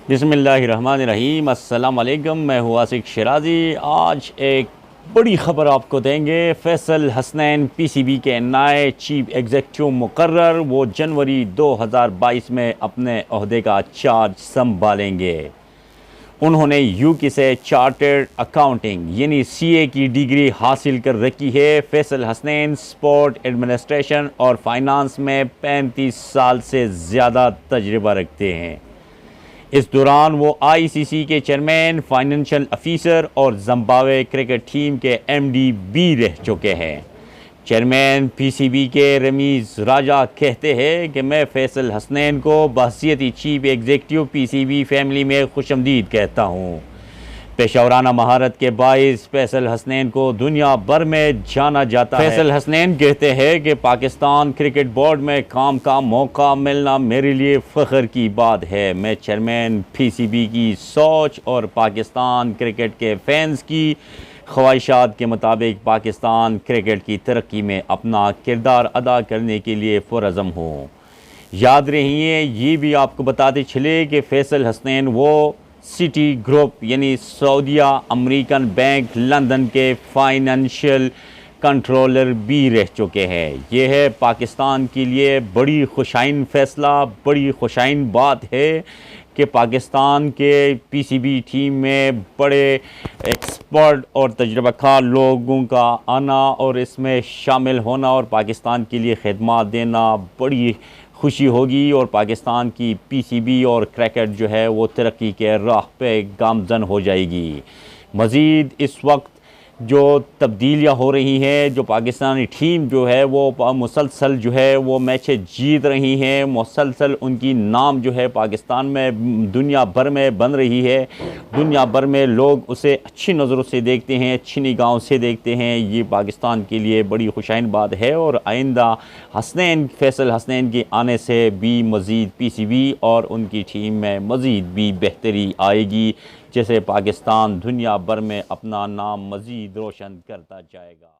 बिस्मिल्लाहिर्रहमानिर्रहीम। अस्सलाम वालेकुम। मैं हूँ आसिक शिराज़ी। आज एक बड़ी ख़बर आपको देंगे। फैसल हसनैन पीसीबी के नए चीफ एग्जीक्यूटिव मुकर्रर। वो जनवरी 2022 में अपने ओहदे का चार्ज संभालेंगे। उन्होंने यूके से चार्टर्ड अकाउंटिंग यानी सीए की डिग्री हासिल कर रखी है। फैसल हसनैन स्पोर्ट एडमिनिस्ट्रेशन और फाइनेंस में 35 साल से ज़्यादा तजर्बा रखते हैं। इस दौरान वो आईसीसी के चेयरमैन, फाइनेंशियल ऑफिसर और जिम्बाब्वे क्रिकेट टीम के एमडी भी रह चुके हैं। चेयरमैन पीसीबी के रमीज राजा कहते हैं कि मैं फैसल हसनैन को बहसीती चीफ एग्जीक्यूटिव पीसीबी फैमिली में खुशमदीद कहता हूँ। पेशेवराना महारत के बाइस फैसल हसनैन को दुनिया भर में जाना जाता है। फैसल हसनैन कहते हैं कि पाकिस्तान क्रिकेट बोर्ड में काम का मौका मिलना मेरे लिए फ़ख्र की बात है। मैं चेयरमैन पीसीबी की सोच और पाकिस्तान क्रिकेट के फैंस की ख्वाहिशात के मुताबिक पाकिस्तान क्रिकेट की तरक्की में अपना किरदार अदा करने के लिए पुरज़म हूँ। याद रहिए, ये भी आपको बताते चले कि फैसल हसनैन वो सिटी ग्रुप यानी सऊदिया अमेरिकन बैंक लंदन के फाइनेंशियल कंट्रोलर भी रह चुके हैं। ये है पाकिस्तान के लिए बड़ी खुशाइन फ़ैसला, बड़ी खुशाइन बात है कि पाकिस्तान के पीसीबी टीम में बड़े एक्सपर्ट और तजुर्बाकार लोगों का आना और इसमें शामिल होना और पाकिस्तान के लिए खिदमत देना बड़ी खुशी होगी। और पाकिस्तान की पीसीबी और क्रिकेट जो है वो तरक्की के राह पे गामज़न हो जाएगी। मज़ीद इस वक्त जो तब्दीलियाँ हो रही हैं, जो पाकिस्तानी टीम जो है वो मुसलसल जो है वो मैचें जीत रही हैं, मुसलसल उनकी नाम जो है पाकिस्तान में दुनिया भर में बन रही है। दुनिया भर में लोग उसे अच्छी नज़रों से देखते हैं, अच्छी निगाहों से देखते हैं। ये पाकिस्तान के लिए बड़ी खुशाइन बात है और आइंदा फैसल हसनैन के आने से भी मज़ीद पीसीबी और उनकी टीम में मज़ीद भी बेहतरी आएगी, जैसे पाकिस्तान दुनिया भर में अपना नाम मज़ीद रोशन करता जाएगा।